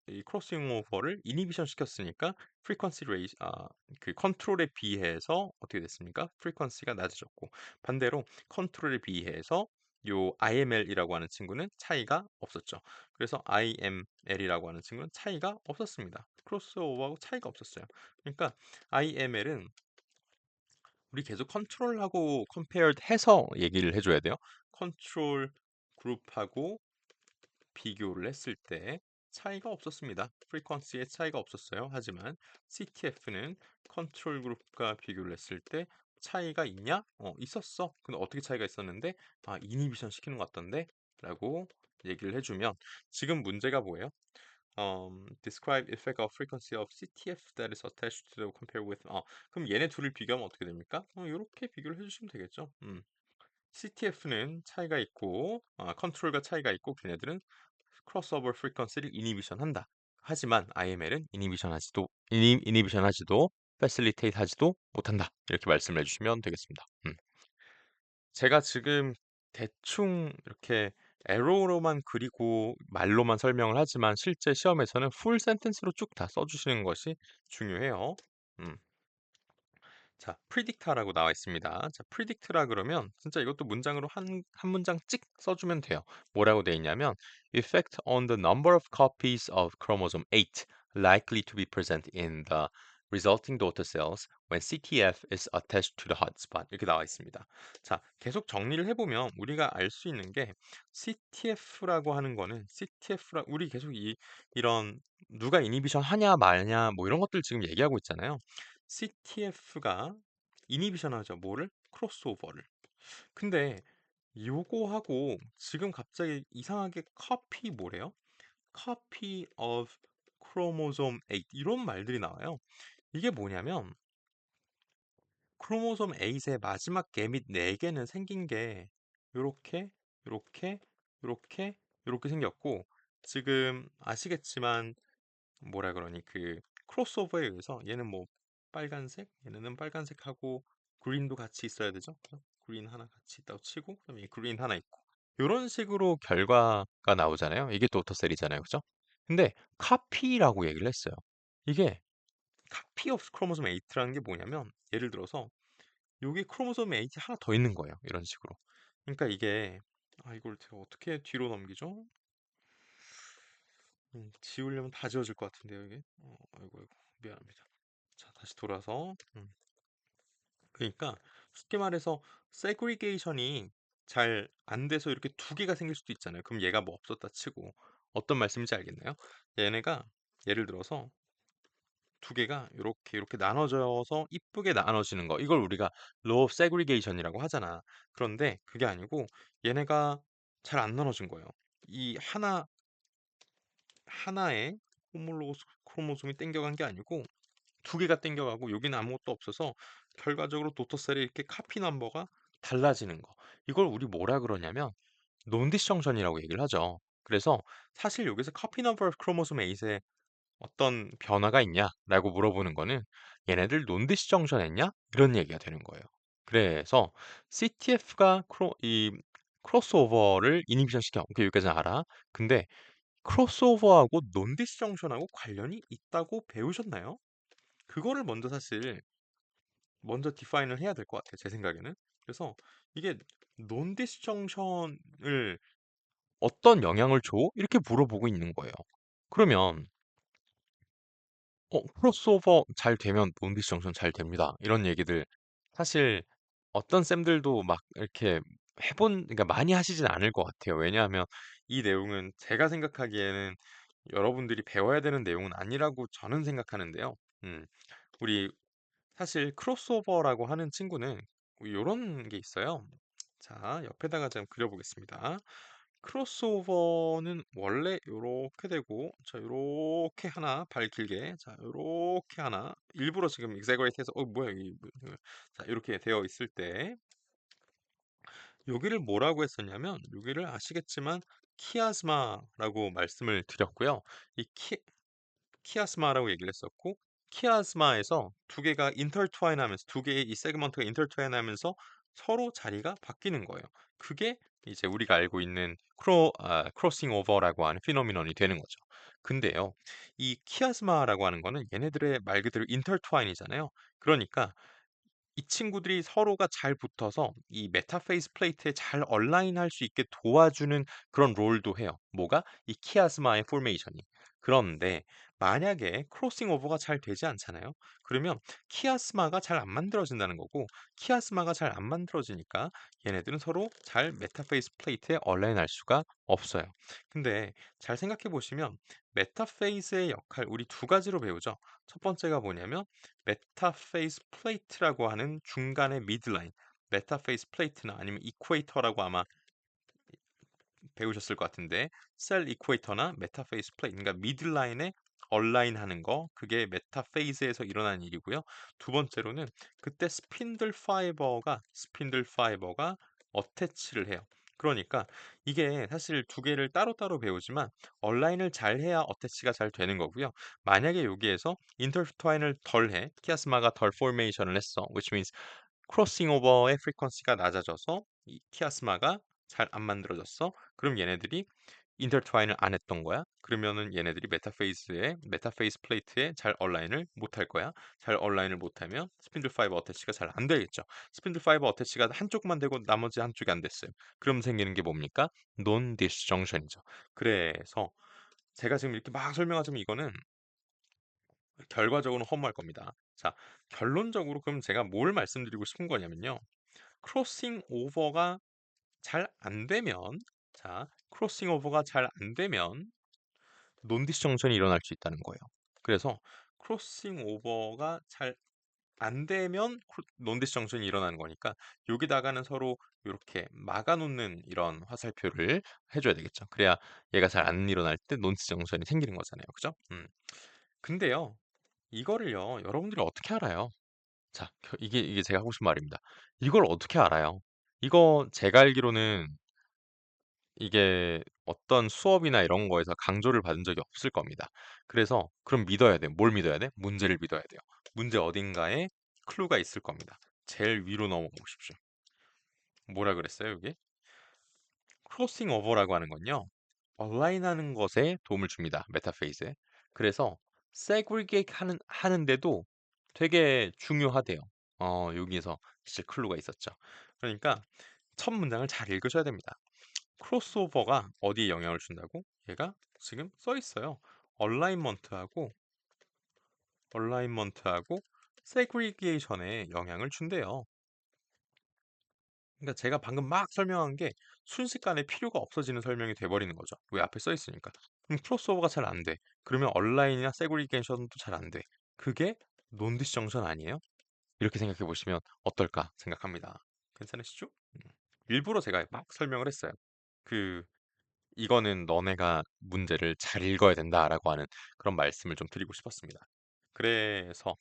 Speaker 1: 이 크로싱 오버를 이니비션 시켰으니까 프리퀀시 레이 그 컨트롤에 비해서 어떻게 됐습니까? 프리퀀시가 낮아졌고 반대로 컨트롤에 비해서 요 IML이라고 하는 친구는 차이가 없었죠. 그래서 IML이라고 하는 친구는 차이가 없었습니다. 크로스오버하고 차이가 없었어요. 그러니까 IML은 우리 계속 컨트롤하고 compared 해서 얘기를 해줘야 돼요. 컨트롤 그룹하고 비교를 했을 때 차이가 없었습니다. 프리퀀시의 차이가 없었어요. 하지만 CTF는 컨트롤 그룹과 비교를 했을 때 차이가 있냐? 있었어. 근데 어떻게 차이가 있었는데? 이니비션 시키는 것 같던데? 라고 얘기를 해주면 지금 문제가 뭐예요? Describe effect of frequency of CTF that is attached to the compare with 그럼 얘네 둘을 비교하면 어떻게 됩니까? 이렇게 비교를 해주시면 되겠죠. CTF는 차이가 있고 컨트롤과 차이가 있고 걔네들은 크로스오버 프리퀀시를 이니비션 한다. 하지만 IML은 이니비션 하지도 패실리테이트 하지도 못한다. 이렇게 말씀을 해주시면 되겠습니다. 제가 지금 대충 이렇게 에로로만 그리고 말로만 설명을 하지만 실제 시험에서는 풀 센텐스로 쭉 다 써주시는 것이 중요해요. 음. 자, predict라고 나와 있습니다. 자, predict라 그러면 진짜 이것도 문장으로 한 문장 찍 써주면 돼요. 뭐라고 돼 있냐면 effect on the number of copies of chromosome 8 likely to be present in the resulting daughter cells when CTF is attached to the hotspot. 이렇게 나와 있습니다. 자, 계속 정리를 해보면 우리가 알 수 있는 게 CTF라고 하는 거는 우리 계속 이런 누가 이니비션 하냐 마냐 뭐 이런 것들 지금 얘기하고 있잖아요. CTF가 이니비션 하죠. 뭐를? 크로스오버를. 근데 요거하고 지금 갑자기 이상하게 copy 뭐래요? copy of chromosome 8 이런 말들이 나와요. 이게 뭐냐면 크로모솜 8의 마지막 개밑 4개는 생긴 게 요렇게 요렇게 요렇게 요렇게 생겼고 지금 아시겠지만 뭐라 그러니 그 크로스오버에 의해서 얘는 뭐 빨간색 얘네는 빨간색하고 그린도 같이 있어야 되죠. 그죠? 그린 하나 같이 있다고 치고 그다음에 이 그린 하나 있고 요런 식으로 결과가 나오잖아요. 이게 도터셀이잖아요. 그죠? 근데 카피라고 얘기를 했어요. 이게 카피 오브 크로모솜 8라는 게 뭐냐면 예를 들어서 여기 크로모솜 8이 하나 더 있는 거예요. 이런 식으로. 그러니까 이게 이걸 제가 어떻게 뒤로 넘기죠? 지우려면 다 지워질 것 같은데요, 이게. 아이고 미안합니다. 자, 다시 돌아서. 그러니까 쉽게 말해서 세그리게이션이 잘 안 돼서 이렇게 두 개가 생길 수도 있잖아요. 그럼 얘가 뭐 없었다 치고 어떤 말씀인지 알겠나요? 얘네가 예를 들어서 두 개가 이렇게 나눠져서 이쁘게 나눠지는 거. 이걸 우리가 law of segregation이라고 하잖아. 그런데 그게 아니고 얘네가 잘 안 나눠진 거예요. 이 하나의 호몰로고스 크로모솜이 땡겨간 게 아니고 두 개가 땡겨가고 여기는 아무것도 없어서 결과적으로 도터셀의 이렇게 카피 넘버가 달라지는 거. 이걸 우리 뭐라 그러냐면 논디스정션이라고 얘기를 하죠. 그래서 사실 여기서 카피 넘버 크로모솜 8의 어떤 변화가 있냐라고 물어보는 거는 얘네들 논디스정션 했냐? 이런 얘기가 되는 거예요. 그래서 CTF가 이 크로스오버를 이니비션 시켜. 오케이, 여기까지는 알아. 근데 크로스오버하고 논디스정션하고 관련이 있다고 배우셨나요? 그거를 먼저 디파인을 해야 될 것 같아요. 제 생각에는. 그래서 이게 논디스정션을 어떤 영향을 줘? 이렇게 물어보고 있는 거예요. 그러면 크로스오버 잘 되면 논디스 정션 잘 됩니다. 이런 얘기들 사실 어떤 쌤들도 막 이렇게 그러니까 많이 하시진 않을 것 같아요. 왜냐하면 이 내용은 제가 생각하기에는 여러분들이 배워야 되는 내용은 아니라고 저는 생각하는데요. 음, 우리 사실 크로스오버라고 하는 친구는 요런 게 있어요. 자, 옆에다가 좀 그려보겠습니다. 크로스오버는 원래 요렇게 되고 자 요렇게 하나 발 길게 자 요렇게 하나 일부러 지금 exaggerate 해서 뭐야 자 이렇게 되어 있을 때 여기를 뭐라고 했었냐면 여기를 아시겠지만 키아즈마라고 말씀을 드렸고요. 이 키아스마라고 얘기를 했었고 키아스마에서 두 개가 인터트와인 하면서 두 개의 이 세그먼트가 인터트와인 하면서 서로 자리가 바뀌는 거예요. 그게 이제 우리가 알고 있는 크로싱 오버라고 하는 피노미넌이 되는 거죠. 근데요, 이 키아스마라고 하는 거는 얘네들의 말 그대로 인터트와인이잖아요. 그러니까 이 친구들이 서로가 잘 붙어서 이 메타페이스 플레이트에 잘 얼라인할 수 있게 도와주는 그런 롤도 해요. 뭐가? 이 키아스마의 포메이션이. 그런데 만약에 크로싱 오버가 잘 되지 않잖아요. 그러면 키아스마가 잘 안 만들어진다는 거고 키아스마가 잘 안 만들어지니까 얘네들은 서로 잘 메타페이스 플레이트에 얼라인할 수가 없어요. 근데 잘 생각해 보시면 메타페이스의 역할 우리 두 가지로 배우죠. 첫 번째가 뭐냐면 메타페이스 플레이트라고 하는 중간의 미드라인, 메타페이스 플레이트나 아니면 이퀘이터라고 아마 배우셨을 것 같은데 셀 이퀘이터나 메타페이스 플레이트, 그러니까 미드라인에 얼라인 하는 거, 그게 메타페이즈에서 일어나는 일이고요. 두 번째로는 그때 스핀들 파이버가 어태치를 해요. 그러니까 이게 사실 두 개를 따로따로 배우지만 얼라인을 잘 해야 어태치가 잘 되는 거고요. 만약에 여기에서 인터트와인을 덜 해, 키아스마가 덜 포메이션을 했어, which means 크로싱 오버의 프리퀀시가 낮아져서 이 키아스마가 잘 안 만들어졌어. 그럼 얘네들이 인터트와인을 안 했던 거야. 그러면은 얘네들이 메타페이스 플레이트에 잘 얼라인을 못 할 거야. 잘 얼라인을 못하면 스핀들 파이버 어태치가 잘 안 되겠죠. 스핀들 파이버 어태치가 한쪽만 되고 나머지 한쪽이 안 됐어요. 그럼 생기는 게 뭡니까? 논 디스정션이죠. 그래서 제가 지금 이렇게 막 설명하자면 이거는 결과적으로는 허무할 겁니다. 자, 결론적으로 그럼 제가 뭘 말씀드리고 싶은 거냐면요. 크로싱 오버가 잘 안 되면, 자, 크로싱 오버가 잘 안 되면 논디스정션이 일어날 수 있다는 거예요. 그래서 크로싱 오버가 잘 안 되면 논디스정션이 일어나는 거니까 여기다가는 서로 이렇게 막아놓는 이런 화살표를 해줘야 되겠죠. 그래야 얘가 잘 안 일어날 때 논디스정션이 생기는 거잖아요. 그죠? 근데요, 이거를요, 여러분들이 어떻게 알아요? 자, 이게 제가 하고 싶은 말입니다. 이걸 어떻게 알아요? 이거 제가 알기로는 이게 어떤 수업이나 이런 거에서 강조를 받은 적이 없을 겁니다. 그래서 그럼 믿어야 돼. 뭘 믿어야 돼? 문제를 믿어야 돼요. 문제 어딘가에 클루가 있을 겁니다. 제일 위로 넘어가 보십시오. 뭐라 그랬어요, 여기? 크로싱 오버라고 하는 건요. 얼라인하는 것에 도움을 줍니다. 메타페이즈에. 그래서 세그리게이트 하는데도 되게 중요하대요. 여기에서 진짜 클루가 있었죠. 그러니까 첫 문장을 잘 읽으셔야 됩니다. 크로스오버가 어디에 영향을 준다고? 얘가 지금 써 있어요. 얼라인먼트하고 얼라인먼트하고 세그리게이션에 영향을 준대요. 그러니까 제가 방금 막 설명한 게 순식간에 필요가 없어지는 설명이 돼버리는 거죠. 왜 앞에 써 있으니까. 그럼 크로스오버가 잘 안 돼. 그러면 얼라인이나 세그리게이션도 잘 안 돼. 그게 논디스정션 아니에요? 이렇게 생각해 보시면 어떨까 생각합니다. 괜찮으시죠? 음. 일부러 제가 막 설명을 했어요. 그 이거는 너네가 문제를 잘 읽어야 된다라고 하는 그런 말씀을 좀 드리고 싶었습니다. 그래서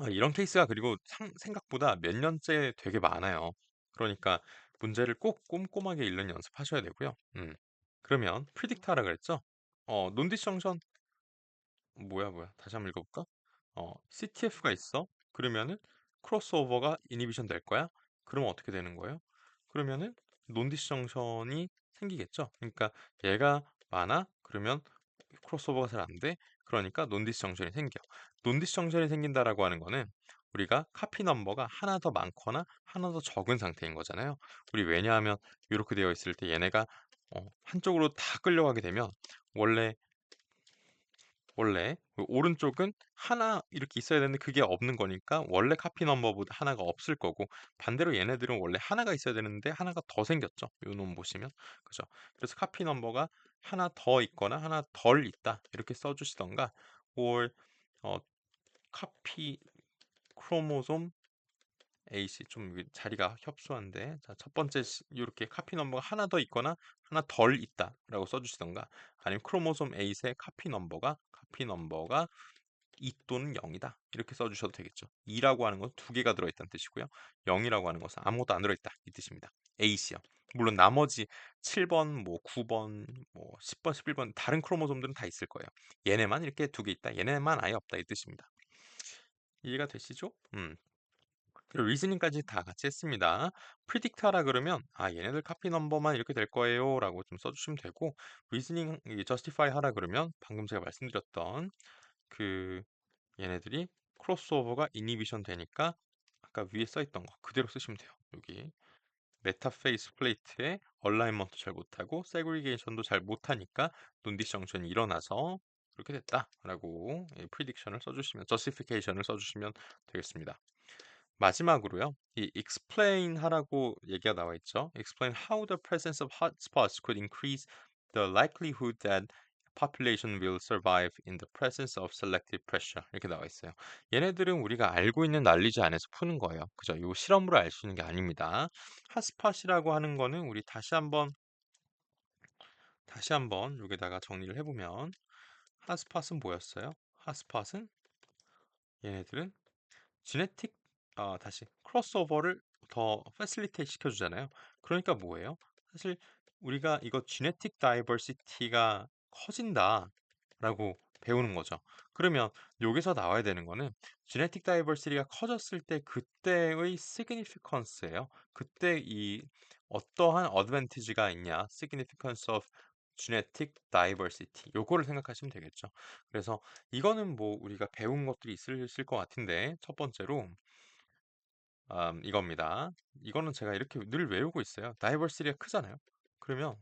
Speaker 1: 이런 케이스가 그리고 생각보다 몇 년째 되게 많아요. 그러니까 문제를 꼭 꼼꼼하게 읽는 연습하셔야 되고요. 그러면 프리딕트 하라 그랬죠? 논디스정션 뭐야 다시 한번 읽어볼까? CTF가 있어. 그러면은 크로스오버가 이니비션 될 거야. 그러면 어떻게 되는 거예요? 그러면은 논디스정션이 생기겠죠. 그러니까 얘가 많아. 그러면 크로스오버가 잘 안 돼. 그러니까 논디스정션이 생겨. 논디스정션이 생긴다라고 하는 거는 우리가 카피 넘버가 하나 더 많거나 하나 더 적은 상태인 거잖아요. 우리 왜냐하면 이렇게 되어 있을 때 얘네가 한쪽으로 다 끌려가게 되면 원래 그 오른쪽은 하나 이렇게 있어야 되는데 그게 없는 거니까 원래 카피 넘버보다 하나가 없을 거고 반대로 얘네들은 원래 하나가 있어야 되는데 하나가 더 생겼죠. 요 놈 보시면 그죠? 그래서 카피 넘버가 하나 더 있거나 하나 덜 있다 이렇게 써주시던가 or 어, 카피 크로모솜 AC 좀 자리가 협소한데 자, 첫 번째 이렇게 카피 넘버가 하나 더 있거나 하나 덜 있다라고 써주시던가 아니면 크로모솜 A의 카피 넘버가 2 또는 0이다 이렇게 써주셔도 되겠죠. 2라고 하는 건 두 개가 들어있다는 뜻이고요. 0이라고 하는 것은 아무것도 안 들어있다 이 뜻입니다. A씨요. 물론 나머지 7번, 뭐 9번, 뭐 10번, 11번 다른 크로모솜들은 다 있을 거예요. 얘네만 이렇게 두 개 있다. 얘네만 아예 없다 이 뜻입니다. 이해가 되시죠? 그리고 리즈닝까지 다 같이 했습니다. 프리딕트 하라 그러면 얘네들 카피 넘버만 이렇게 될 거예요 라고 좀 써주시면 되고 리즈닝 저스티파이 하라 그러면 방금 제가 말씀드렸던 그 얘네들이 크로스오버가 이니비션 되니까 아까 위에 써있던 거 그대로 쓰시면 돼요. 여기 메타페이스 플레이트에 얼라인먼트 잘 못하고 세그리게이션도 잘 못하니까 논디스정션이 일어나서 그렇게 됐다라고 프리딕션을 써주시면 저스티피케이션을 써주시면 되겠습니다. 마지막으로요. 이 explain 하라고 얘기가 나와 있죠. explain how the presence of hotspots could increase the likelihood that population will survive in the presence of selective pressure. 이렇게 나와 있어요. 얘네들은 우리가 알고 있는 난리지 안에서 푸는 거예요. 그죠? 요 실험으로 알 수 있는 게 아닙니다. 핫스팟이라고 하는 거는 우리 다시 한번 여기다가 정리를 해보면 핫스팟은 뭐였어요? 핫스팟은 얘네들은 지네틱 다시 크로스오버를 더 패실리테이트 시켜주잖아요. 그러니까 뭐예요? 사실 우리가 이거 지네틱 다이버시티가 커진다라고 배우는 거죠. 그러면 여기서 나와야 되는 거는 지네틱 다이버시티가 커졌을 때 그때의 significance예요. 그때 이 어떠한 어드밴티지가 있냐, significance of genetic diversity 요거를 생각하시면 되겠죠. 그래서 이거는 뭐 우리가 배운 것들이 있으실 것 같은데 첫 번째로 이겁니다. 이거는 제가 이렇게 늘 외우고 있어요. 다이버시티가 크잖아요. 그러면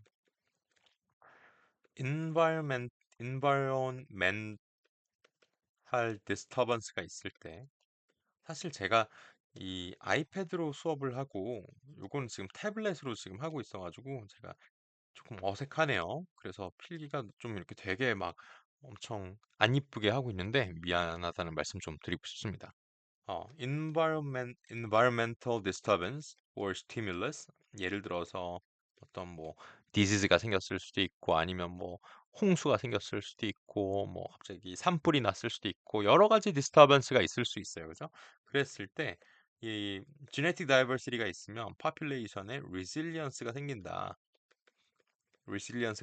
Speaker 1: environment disturbance가 있을 때 사실 제가 이 아이패드로 수업을 하고 요거는 지금 태블릿으로 지금 하고 있어 가지고 제가 조금 어색하네요. 그래서 필기가 좀 이렇게 되게 막 엄청 안 이쁘게 하고 있는데 미안하다는 말씀 좀 드리고 싶습니다. environmental disturbance or stimulus. 예를 들어서 어떤 뭐 디지즈가 생겼을 수도 있고 아니면 뭐 홍수가 생겼을 수도 있고 뭐 갑자기 산불이 났을 수도 있고 여러 가지 disturbance가 있을 수 있어요. 그죠? 그랬을 때 이 genetic diversity가 있으면 population에 resilience가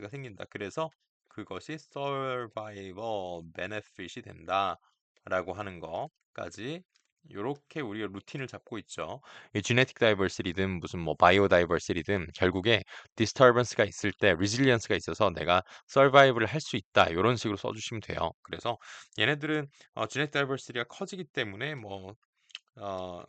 Speaker 1: 생긴다. 그래서 그것이 survival benefit이 된다라고 하는 거까지 이렇게 우리가 루틴을 잡고 있죠. 이 genetic diversity든 무슨 뭐 biodiversity든 결국에 disturbance가 있을 때 resilience가 있어서 내가 survival을 할 수 있다. 이런 식으로 써주시면 돼요. 그래서 얘네들은 genetic diversity가 커지기 때문에 뭐 어,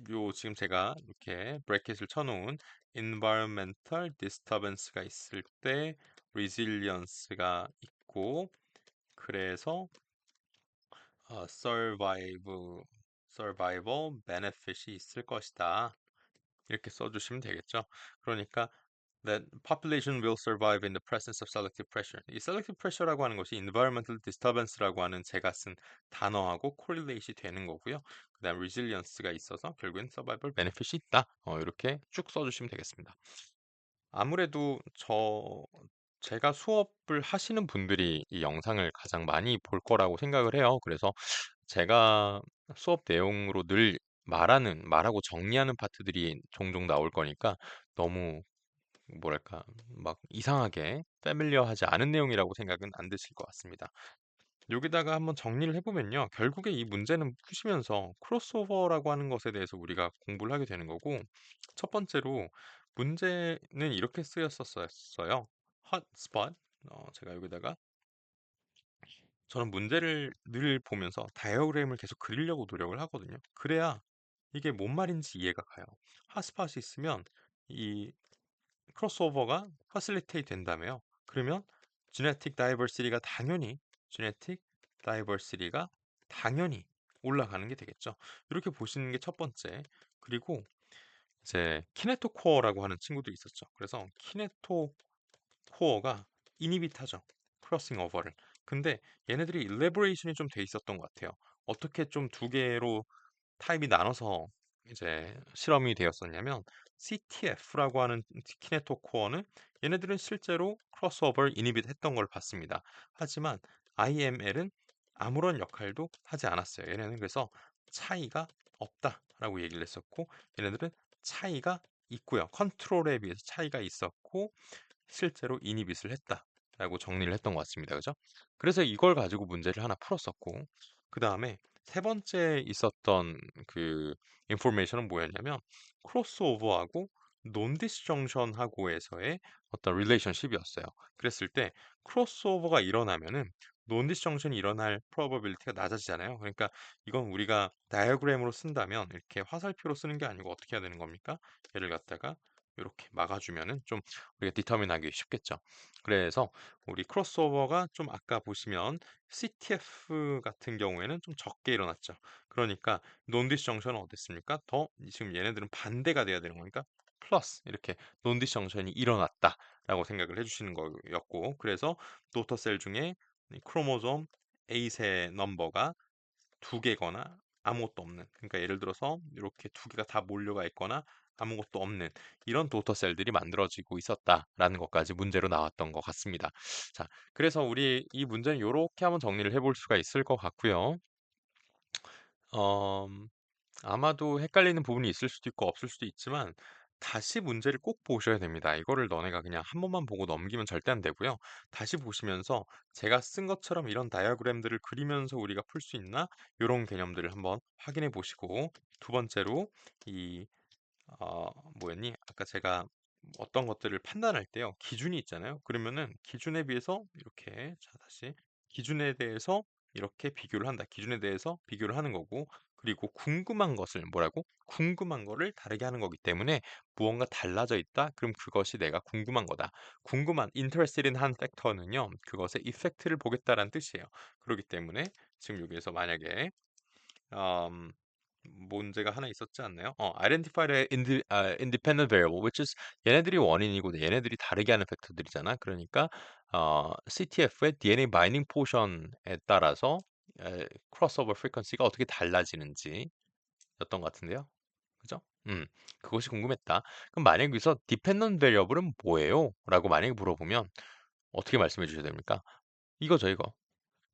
Speaker 1: 요 지금 제가 이렇게 브래킷을 쳐놓은 environmental disturbance가 있을 때 resilience가 있고 그래서 survival benefit이 있을 것이다. 이렇게 써주시면 되겠죠. 그러니까 that population will survive in the presence of selective pressure. 이 selective pressure라고 하는 것이 environmental disturbance라고 하는 제가 쓴 단어하고 correlate이 되는 거고요. 그다음 resilience가 있어서 결국엔 survival benefit이 있다. 이렇게 쭉 써주시면 되겠습니다. 아무래도 제가 수업을 하시는 분들이 이 영상을 가장 많이 볼 거라고 생각을 해요. 그래서 제가 수업 내용으로 늘 말하고 정리하는 파트들이 종종 나올 거니까 너무 뭐랄까 막 이상하게 패밀리어하지 않은 내용이라고 생각은 안 드실 것 같습니다. 여기다가 한번 정리를 해보면요. 결국에 이 문제는 푸시면서 크로스오버라고 하는 것에 대해서 우리가 공부를 하게 되는 거고 첫 번째로 문제는 이렇게 쓰였었어요. 핫스팟. 제가 여기다가 저는 문제를 늘 보면서 다이어그램을 계속 그리려고 노력을 하거든요. 그래야 이게 뭔 말인지 이해가 가요. 핫스팟이 있으면 이 크로스오버가 퍼실리테이트 된다며요. 그러면 genetic diversity가 당연히 올라가는 게 되겠죠. 이렇게 보시는 게 첫 번째. 그리고 이제 키네토 코어라고 하는 친구도 있었죠. 그래서 키네토 코어가 이니빗하죠. 크로싱 오버를. 근데 얘네들이 일레보레이션이 좀 돼 있었던 것 같아요. 어떻게 좀 두 개로 타입이 나눠서 이제 실험이 되었었냐면 CTF라고 하는 키네토 코어는 얘네들은 실제로 크로스오버를 이니빗 했던 걸 봤습니다. 하지만 IML은 아무런 역할도 하지 않았어요. 얘네는 그래서 차이가 없다라고 얘기를 했었고 얘네들은 차이가 있고요. 컨트롤에 비해서 차이가 있었고 실제로 이니빗을 했다라고 정리를 했던 것 같습니다. 그죠? 그래서 이걸 가지고 문제를 하나 풀었었고 그 다음에 세 번째 있었던 그 인포메이션은 뭐였냐면 크로스오버하고 논디스정션하고에서의 어떤 릴레이션십이었어요. 그랬을 때 크로스오버가 일어나면은 논디스정션이 일어날 프로버빌리티가 낮아지잖아요. 그러니까 이건 우리가 다이어그램으로 쓴다면 이렇게 화살표로 쓰는 게 아니고 어떻게 해야 되는 겁니까? 얘를 갖다가 이렇게 막아주면은 좀 우리가 디터민하기 쉽겠죠. 그래서 우리 크로스오버가 좀 아까 보시면 CTF 같은 경우에는 좀 적게 일어났죠. 그러니까 논디스정션은 어땠습니까? 더 지금 얘네들은 반대가 돼야 되는 거니까 플러스 이렇게 논디스정션이 일어났다라고 생각을 해주시는 거였고 그래서 도터셀 중에 이 크로모솜 A세 넘버가 두 개거나 아무것도 없는 그러니까 예를 들어서 이렇게 두 개가 다 몰려가 있거나 아무것도 없는 이런 도터 셀들이 만들어지고 있었다라는 것까지 문제로 나왔던 것 같습니다. 자, 그래서 우리 이 문제는 이렇게 한번 정리를 해볼 수가 있을 것 같고요. 어, 아마도 헷갈리는 부분이 있을 수도 있고 없을 수도 있지만 다시 문제를 꼭 보셔야 됩니다. 이거를 너네가 그냥 한 번만 보고 넘기면 절대 안 되고요. 다시 보시면서 제가 쓴 것처럼 이런 다이어그램들을 그리면서 우리가 풀 수 있나? 이런 개념들을 한번 확인해 보시고 두 번째로 이 뭐였니? 아까 제가 어떤 것들을 판단할 때요. 기준이 있잖아요. 그러면은 기준에 비해서 이렇게 자 다시 기준에 대해서 이렇게 비교를 한다. 기준에 대해서 비교를 하는 거고 그리고 궁금한 것을 뭐라고? 궁금한 거를 다르게 하는 거기 때문에 무언가 달라져 있다. 그럼 그것이 내가 궁금한 거다. interested in 한 팩터는요. 그것의 이펙트를 보겠다라는 뜻이에요. 그렇기 때문에 지금 여기에서 만약에 음, 문제가 하나 있었지 않나요? identify the independent variable, which is 얘네들이 원인이고 얘네들이 다르게 하는 팩터들이잖아. 그러니까 CTF의 DNA 바이닝 포션에 따라서 크로스오버 프리퀀시가 어떻게 달라지는지 였던 것 같은데요. 그죠? 그것이 궁금했다. 그럼 만약 여기서 dependent variable은 뭐예요? 라고 만약에 물어보면 어떻게 말씀해 주셔야 됩니까? 이거죠, 이거.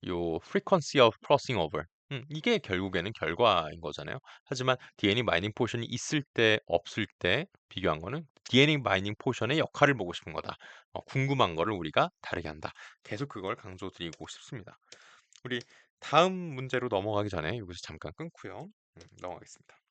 Speaker 1: 요 frequency of crossing over. 이게 결국에는 결과인 거잖아요. 하지만 DNA 마이닝 포션이 있을 때, 없을 때 비교한 거는 DNA 마이닝 포션의 역할을 보고 싶은 거다. 궁금한 거를 우리가 다르게 한다. 계속 그걸 강조드리고 싶습니다. 우리 다음 문제로 넘어가기 전에 여기서 잠깐 끊고요. 넘어가겠습니다.